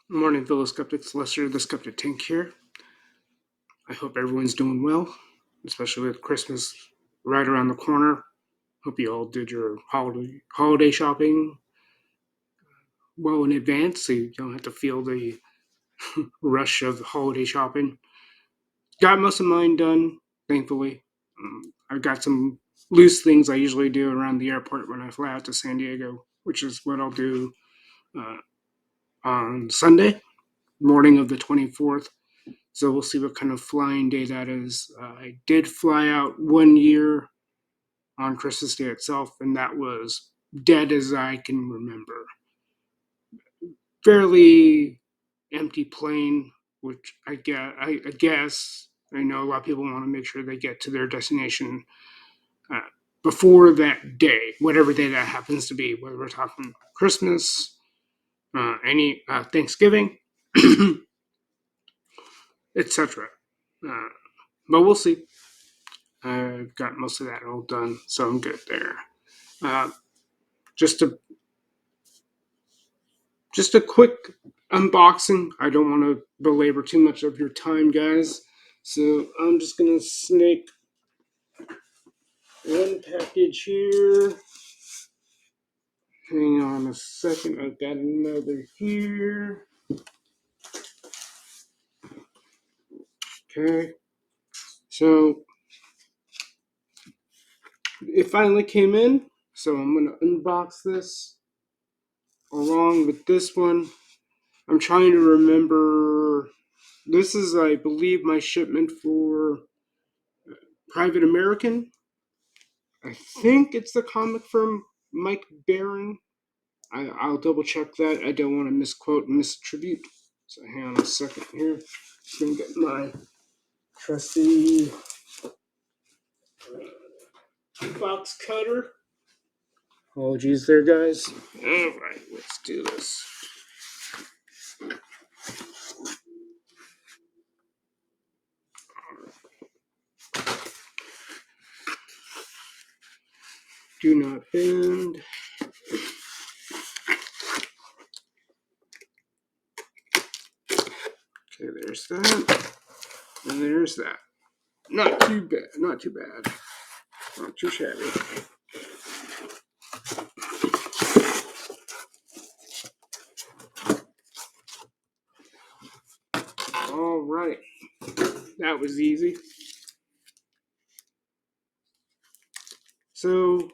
Morning, fellow skeptics. Lester, the Skeptic Tank here. I hope everyone's doing well, especially with Christmas right around the corner. Hope you all did your holiday shopping well in advance, so you don't have to feel the rush of holiday shopping. Got most of mine done, thankfully. I've got some loose things I usually do around the airport when I fly out to San Diego, which is what I'll do uh, on Sunday, morning of the 24th. So we'll see what kind of flying day that is. I did fly out 1 year on Christmas Day itself, and that was dead as I can remember. Fairly empty plane, which I guess I know a lot of people want to make sure they get to their destination uh, before that day, whatever day that happens to be, whether we're talking Christmas, any Thanksgiving, etc. Uh, but we'll see. I've got most of that all done, so I'm good there. Uh, just a just a quick unboxing. I don't want to belabor too much of your time, guys. So I'm just gonna snake one package here. Hang on a second. I've got another here. Okay. So it finally came in. So I'm gonna unbox this along with this one. I'm trying to remember. This is, I believe, my shipment for Private American. I think it's the comic from Mike Barron. I'll double check that. I don't want to misquote and misattribute. So hang on a second here. Just gonna get my trusty box cutter. Apologies there, guys. Alright, let's do this. Do not bend. Okay, there's that. And there's that. Not too bad. Not too bad. Not too shabby. All right. That was easy. So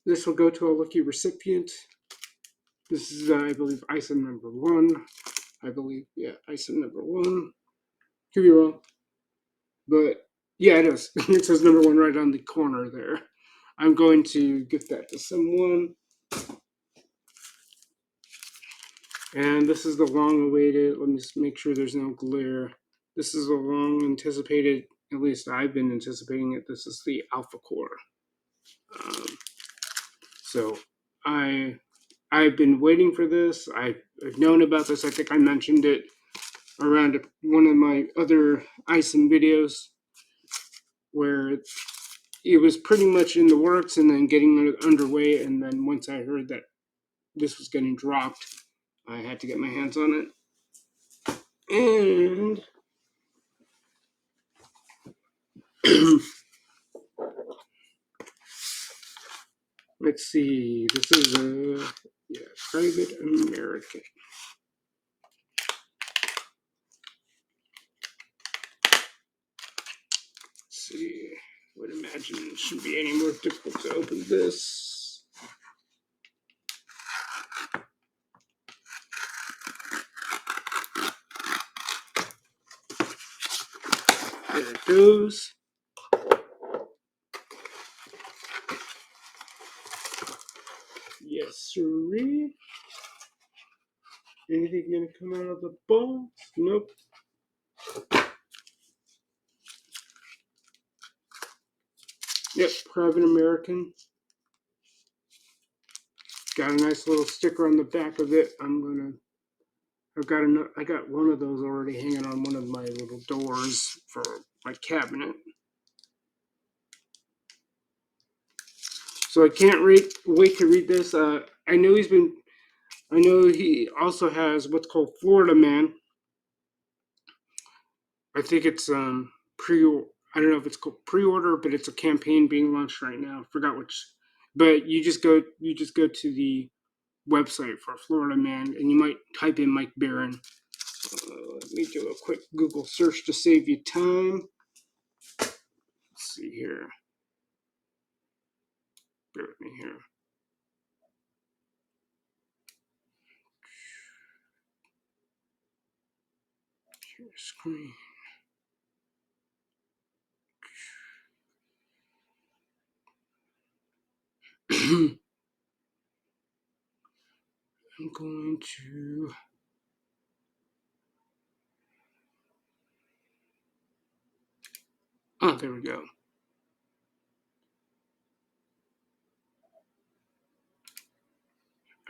this will go to a lucky recipient. This is, I believe, item number 1. I believe, yeah, item number 1. Could be wrong. But, yeah, it is. It says number 1 right on the corner there. I'm going to give that to someone. And this is the long-awaited, let me just make sure there's no glare. This is a long-anticipated, at least I've been anticipating it, this is the Alpha Core. So, I've been waiting for this. I've known about this. I think I mentioned it around one of my other ISIN videos where it was pretty much in the works and then getting underway. And then once I heard that this was getting dropped, I had to get my hands on it. And let's see. This is a Private American. Let's see. I would imagine it shouldn't be any more difficult to open this. There it goes. Yes, sirree. Anything gonna come out of the box? Nope. Yep, Private American. Got a nice little sticker on the back of it. I got one of those already hanging on one of my little doors for my cabinet. So I can't wait to read this. I know he's been I know he also has what's called Florida Man. I think it's pre. I don't know if it's called pre-order, but it's a campaign being launched right now. Forgot which, but you just go to the website for Florida Man, and you might type in Mike Barron. Let me do a quick Google search to save you time. Let's see here. Bear with me here. Share screen. I'm going to. Oh, there we go.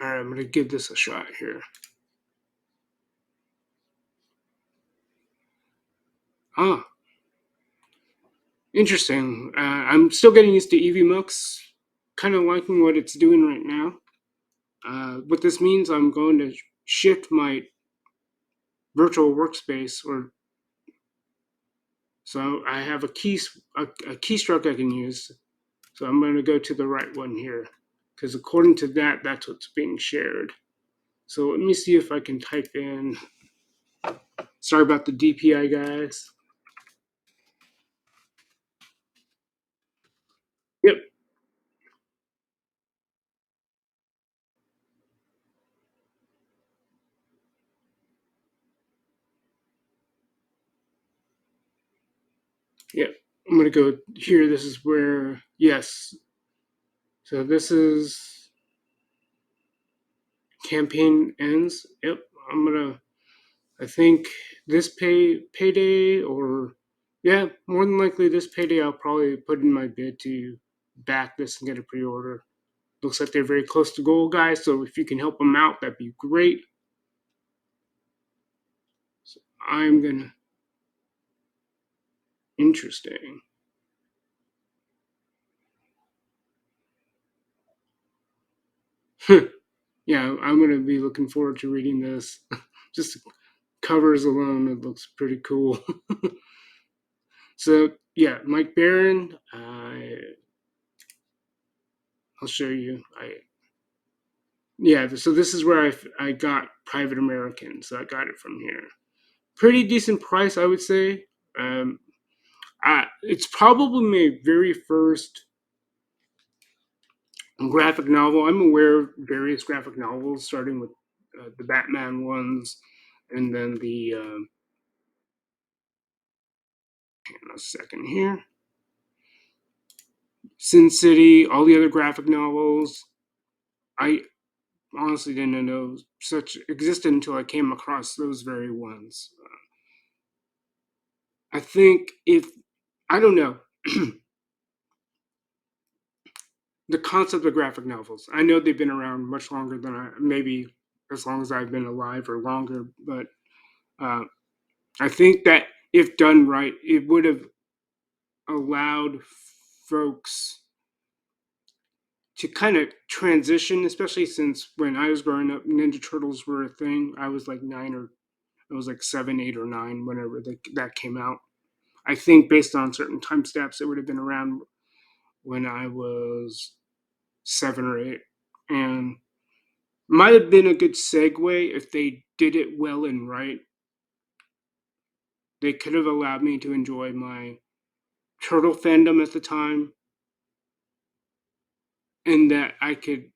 All right, I'm going to give this a shot here. Ah, interesting. I'm still getting used to EVMux. Kind of liking what it's doing right now. What this means, I'm going to shift my virtual workspace, or so I have a keystroke I can use. So I'm going to go to the right one here, because according to that, that's what's being shared. So let me see if I can type in. Sorry about the DPI, guys. Yep. Yep. I'm going to go here. This is where, yes. So this is campaign ends. Yep. I'm going to, I think this payday, or yeah, more than likely this payday, I'll probably put in my bid to back this and get a pre-order. Looks like they're very close to goal, guys. So if you can help them out, that'd be great. So I'm gonna. Interesting. Yeah, I'm gonna be looking forward to reading this. Just covers alone, it looks pretty cool. So yeah, Mike Barron. I'll show you. Yeah. So this is where I got Private American. So I got it from here. Pretty decent price, I would say. Um, it's probably my very first graphic novel. I'm aware of various graphic novels, starting with the Batman ones, and then the. Hang on a second here. Sin City, all the other graphic novels. I honestly didn't know such existed until I came across those very ones. I think if I don't know the concept of graphic novels. I know they've been around much longer than maybe as long as I've been alive or longer, but uh, I think that if done right, it would have allowed folks to kind of transition, especially since when I was growing up, Ninja Turtles were a thing. I was like nine, or I was like seven, eight, or nine whenever that came out. I think based on certain time steps, it would have been around when I was seven or eight, and might have been a good segue if they did it well and right. They could have allowed me to enjoy my turtle fandom at the time, and that I could,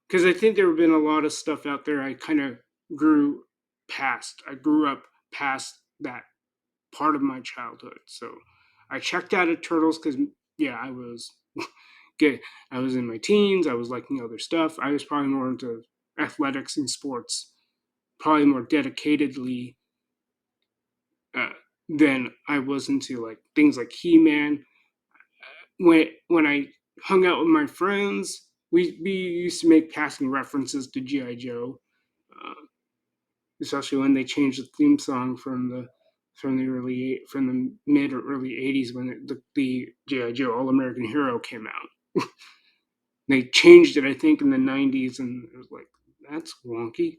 because I think there have been a lot of stuff out there I kind of grew past. I grew up past that part of my childhood. So I checked out of Turtles because, yeah, I was get I was in my teens. I was liking other stuff. I was probably more into athletics and sports, probably more dedicatedly uh, than I was into like things like He-Man. When I hung out with my friends, we used to make passing references to GI Joe, uh, especially when they changed the theme song from the mid or early '80s when the GI Joe All American Hero came out. They changed it, I think, in the '90s, and it was like That's wonky.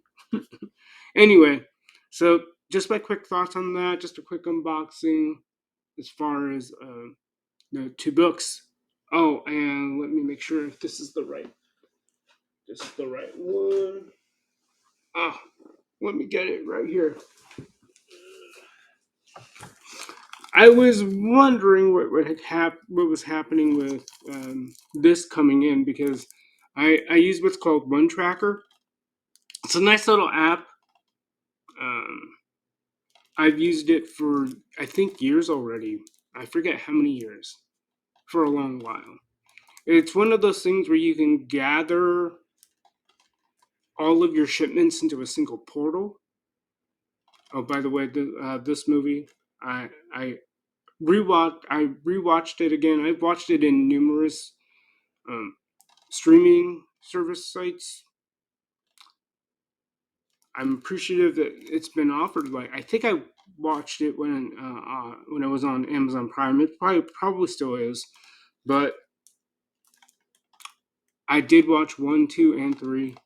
Anyway, so just my quick thoughts on that. Just a quick unboxing as far as the two books. Oh, and let me make sure if this is the right one. Ah, let me get it right here. I was wondering what was happening with this coming in because I use what's called One Tracker. It's a nice little app. Um, I've used it for I think years already. I forget how many years. For a long while. It's one of those things where you can gather all of your shipments into a single portal. Oh, by the way, this movie, I rewatched it again. I've watched it in numerous um, streaming service sites. I'm appreciative that it's been offered. Like I think I watched it when it was on Amazon Prime. It probably still is, but I did watch 1, 2, and 3.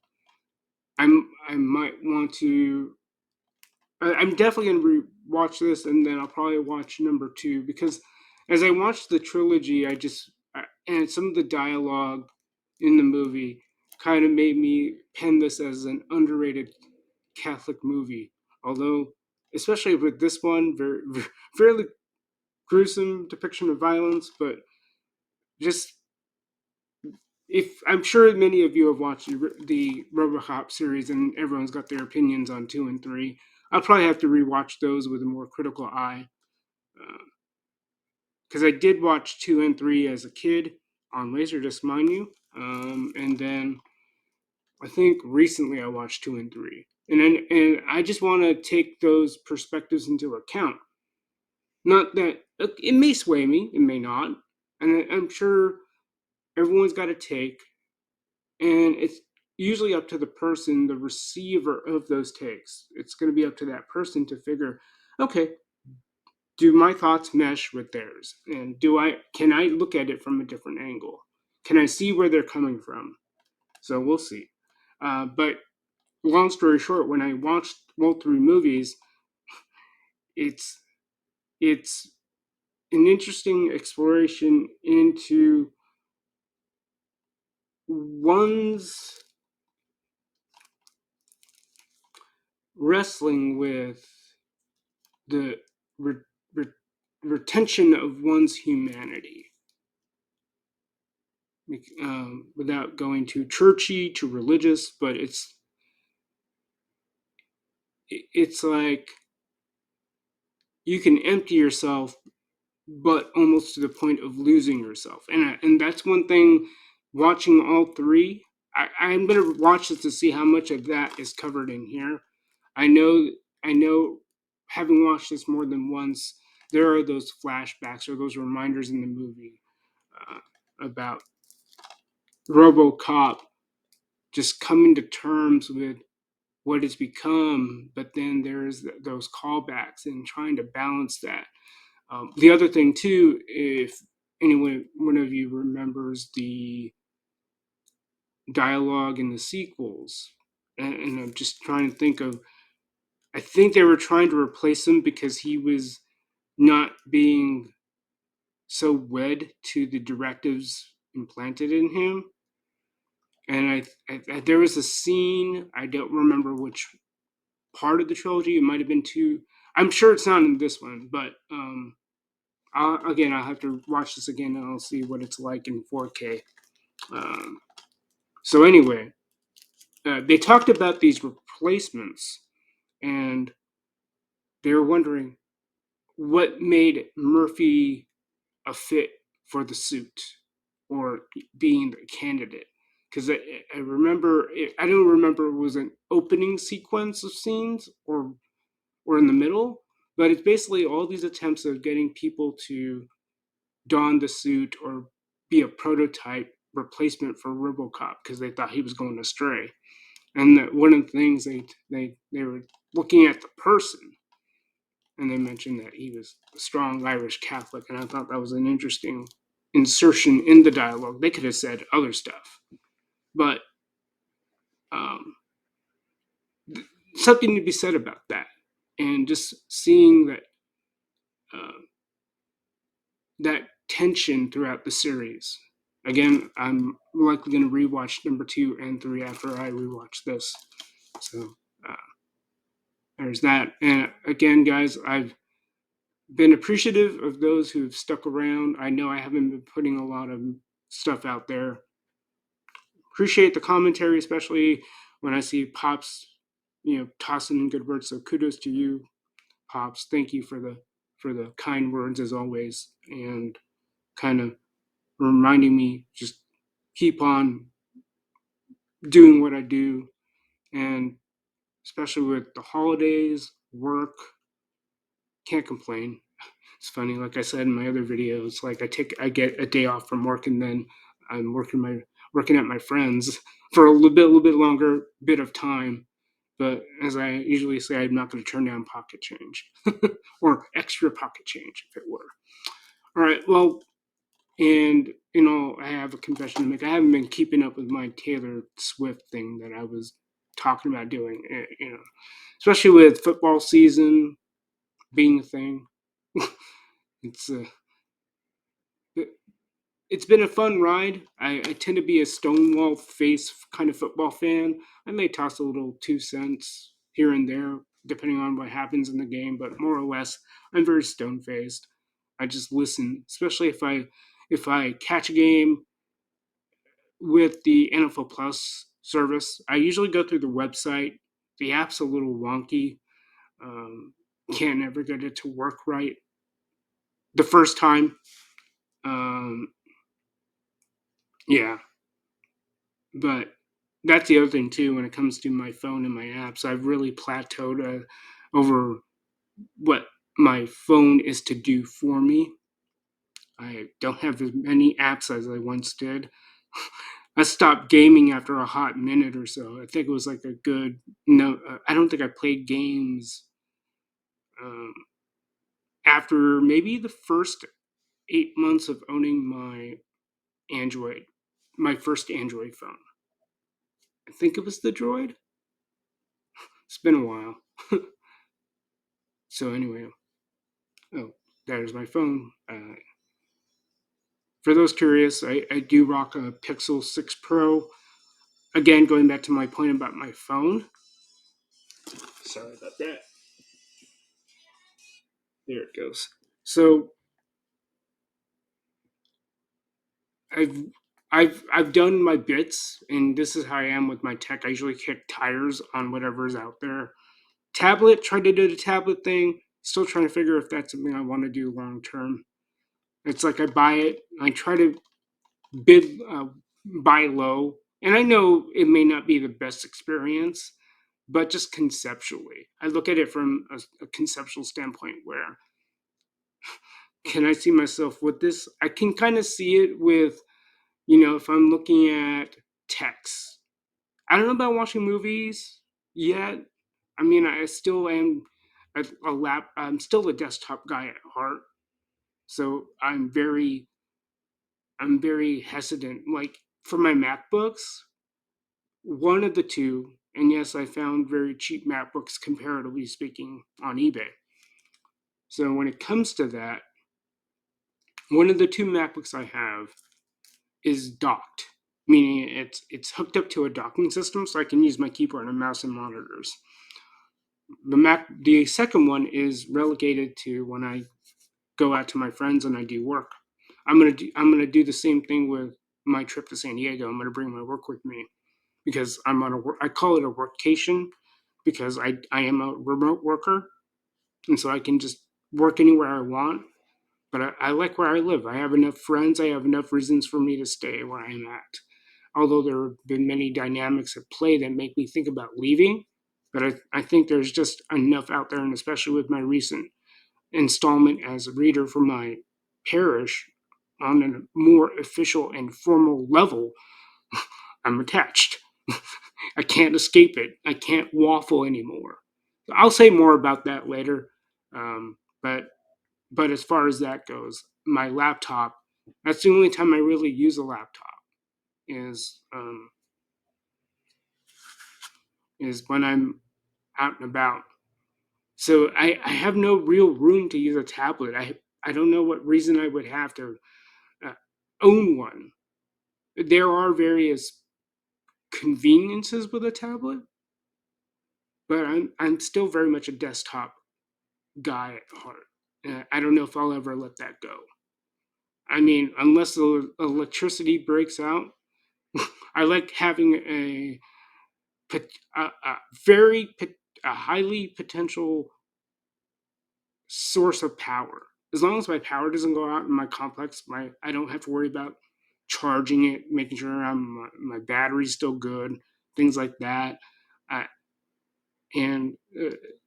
I might want to. I'm definitely gonna watch this, and then I'll probably watch number two because as I watched the trilogy, and some of the dialogue in the movie kind of made me pen this as an underrated Catholic movie. Although, especially with this one, fairly gruesome depiction of violence, but just if I'm sure many of you have watched the Robocop series and everyone's got their opinions on 2 and 3. I'll probably have to rewatch those with a more critical eye because I did watch 2 and 3 as a kid on Laserdisc, mind you, and then I think recently I watched 2 and 3, and I just want to take those perspectives into account. Not that it may sway me, it may not, and I'm sure everyone's got a take, and it's usually up to the person, the receiver of those takes. It's going to be up to that person to figure, okay, do my thoughts mesh with theirs, and can I look at it from a different angle? Can I see where they're coming from? So we'll see. But long story short, when I watched all three movies, it's it's an interesting exploration into one's wrestling with the re- re- retention of one's humanity without going too churchy, too religious. But it's like you can empty yourself, but almost to the point of losing yourself. And that's one thing. Watching all three, I'm gonna watch this to see how much of that is covered in here. I know, I know, having watched this more than once, there are those flashbacks or those reminders in the movie about Robocop just coming to terms with what it's become, but then there's those callbacks and trying to balance that. The other thing too, if anyone, one of you remembers the dialogue in the sequels, and I'm just trying to think of, I think they were trying to replace him because he was not being so wed to the directives implanted in him. And there was a scene, I don't remember which part of the trilogy. It might have been two. I'm sure it's not in this one, but I'll have to watch this again and I'll see what it's like in 4K. Um, so anyway, they talked about these replacements, and they were wondering what made Murphy a fit for the suit or being the candidate. Because I remember, I don't remember it was an opening sequence of scenes or in the middle, but it's basically all these attempts of getting people to don the suit or be a prototype replacement for RoboCop because they thought he was going astray. And that one of the things they were looking at the person, and they mentioned that he was a strong Irish Catholic, and I thought that was an interesting insertion in the dialogue. They could have said other stuff, but something to be said about that, and just seeing uh, that tension throughout the series. Again, I'm likely going to rewatch number 2 and 3 after I rewatch this. So uh, there's that. And again, guys, I've been appreciative of those who've stuck around. I know I haven't been putting a lot of stuff out there. Appreciate the commentary, especially when I see Pops, tossing in good words. So kudos to you, Pops. Thank you for the kind words as always, and kind of reminding me just keep on doing what I do, and especially with the holidays, work, can't complain. It's funny, like I said in my other videos, like I get a day off from work, and then I'm working at my friends for a little bit longer bit of time. But as I usually say, I'm not going to turn down pocket change or extra pocket change, if it were. All right, well, and I have a confession to make. I haven't been keeping up with my Taylor Swift thing that I was talking about doing. Especially with football season being a thing. it's uh, it's been a fun ride. I tend to be a stonewall face kind of football fan. I may toss a little 2 cents here and there, depending on what happens in the game, but more or less, I'm very stone faced. I just listen, especially if I catch a game with the NFL Plus service. I usually go through the website. The app's a little wonky. Um, can't ever get it to work right the first time. Um, yeah, but that's the other thing too. When it comes to my phone and my apps, I've really plateaued over what my phone is to do for me. I don't have as many apps as I once did. I stopped gaming after a hot minute or so. I think it was like a good no. I don't think I played games um, after maybe the first 8 months of owning Android, my first Android phone. I think it was the Droid. It's been a while. So anyway, oh, there's my phone. For those curious, I do rock a Pixel 6 Pro. Again, going back to my point about my phone. Sorry about that. There it goes. So I've I've done my bits, and this is how I am with my tech. I usually kick tires on whatever's out there. Tablet, tried to do the tablet thing. Still trying to figure if that's something I want to do long term. It's like I buy it, I try to bid buy low, and I know it may not be the best experience, but just conceptually, I look at it from a conceptual standpoint. Where can I see myself with this? I can kind of see it with if I'm looking at text. I don't know about watching movies yet. I mean, I still am I'm still a desktop guy at heart. So I'm very hesitant. Like for my MacBooks, one of the two, and yes, I found very cheap MacBooks comparatively speaking on eBay. So when it comes to that, one of the two MacBooks I have is docked, meaning it's hooked up to a docking system, so I can use my keyboard and mouse and monitors. The second one is relegated to when I go out to my friends and I do work. I'm gonna do the same thing with my trip to San Diego. I'm gonna bring my work with me because I'm on I call it a workcation because I am a remote worker, and so I can just work anywhere I want. But I like where I live. I have enough friends. I have enough reasons for me to stay where I'm at. Although there have been many dynamics at play that make me think about leaving, but I think there's just enough out there, and especially with my recent installment as a reader for my parish on a more official and formal level, I'm attached. I can't escape it. I can't waffle anymore. I'll say more about that later. But as far as that goes, my laptop, that's the only time I really use a laptop is is when I'm out and about. So I have no real room to use a tablet. I don't know what reason I would have to uh, own one. There are various conveniences with a tablet, but I'm still very much a desktop guy at heart. I don't know if I'll ever let that go. I mean, unless the electricity breaks out, I like having a very a highly potential source of power. As long as my power doesn't go out in my complex, my I don't have to worry about charging it, making sure my battery's still good, things like that. I, and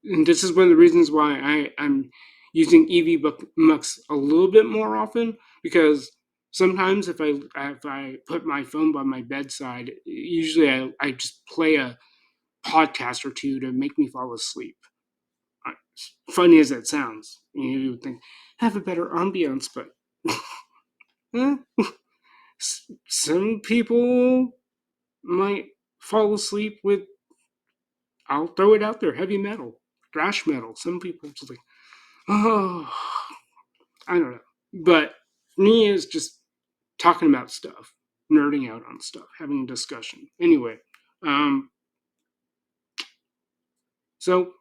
and this is one of the reasons why I'm using EV Mux a little bit more often, because sometimes if I put my phone by my bedside, usually I just play a podcast or two to make me fall asleep. Funny as that sounds, you would think have a better ambiance, but eh, some people might fall asleep with, I'll throw it out there, heavy metal, thrash metal. Some people just like, oh, I don't know. But me is just talking about stuff, nerding out on stuff, having a discussion. Anyway, um, so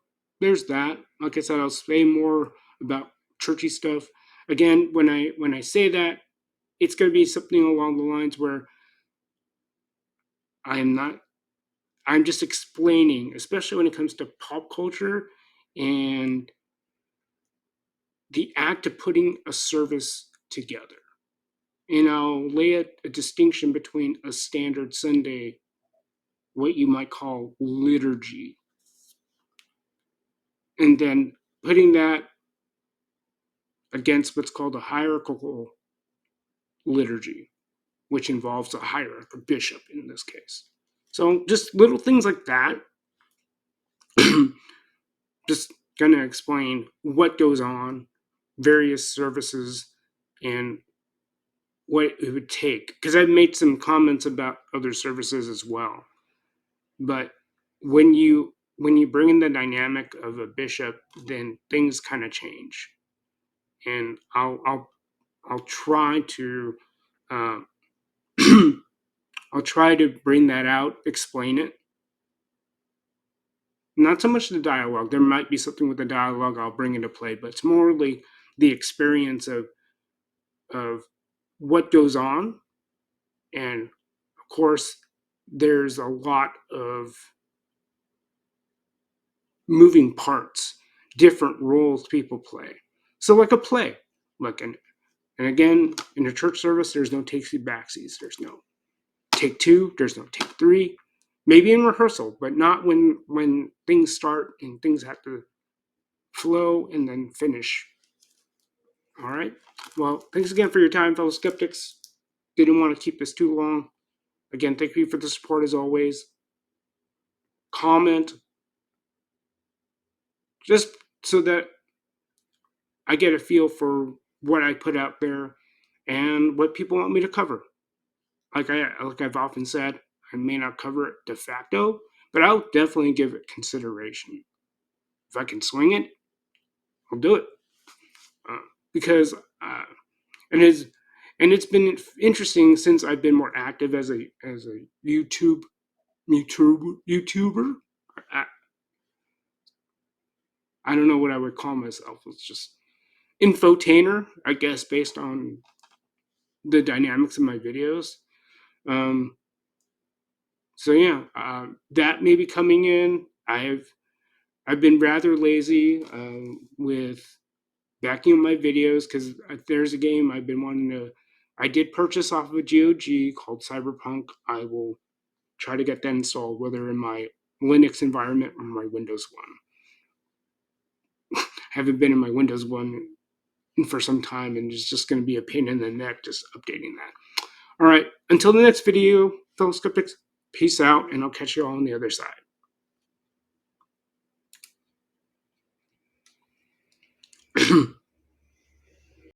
there's that. Like I said, I'll say more about churchy stuff. Again, when I say that, it's going to be something along the lines where I'm not. I'm just explaining, especially when it comes to pop culture and the act of putting a service together. And I'll lay a distinction between a standard Sunday, what you might call liturgy, and then putting that against what's called a hierarchical liturgy, which involves a hierarch, a bishop in this case. So just little things like that. Just gonna explain what goes on, various services, and what it would take. Because I've made some comments about other services as well. But when you bring in the dynamic of a bishop, then things kind of change. And I'll try to uh, I'll try to bring that out, explain it. Not so much the dialogue. There might be something with the dialogue I'll bring into play, but it's more like the experience of what goes on. And of course, there's a lot of moving parts, different roles people play. So like a play, like and again, in a church service, there's no takesy backsies. There's no take two. There's no take three. Maybe in rehearsal, but not when things start and things have to flow and then finish. All right. Well, thanks again for your time, fellow skeptics. Didn't want to keep this too long. Again, thank you for the support as always. Comment just so that I get a feel for what I put out there and what people want me to cover. Like I've often said, I may not cover it de facto, but I'll definitely give it consideration. If I can swing it, I'll do it. Uh, because and it's and it's been interesting since I've been more active as a YouTuber. I, I don't know what I would call myself. It's just infotainer, I guess, based on the dynamics of my videos. Um, so yeah, that may be coming in. I've been rather lazy with backing up my videos because if there's a game I've been wanting to. I did purchase off of a GOG called Cyberpunk. I will try to get that installed, whether in my Linux environment or my Windows one. I haven't been in my Windows one for some time, and it's just going to be a pain in the neck just updating that. All right, until the next video, fellow skeptics, peace out, and I'll catch you all on the other side.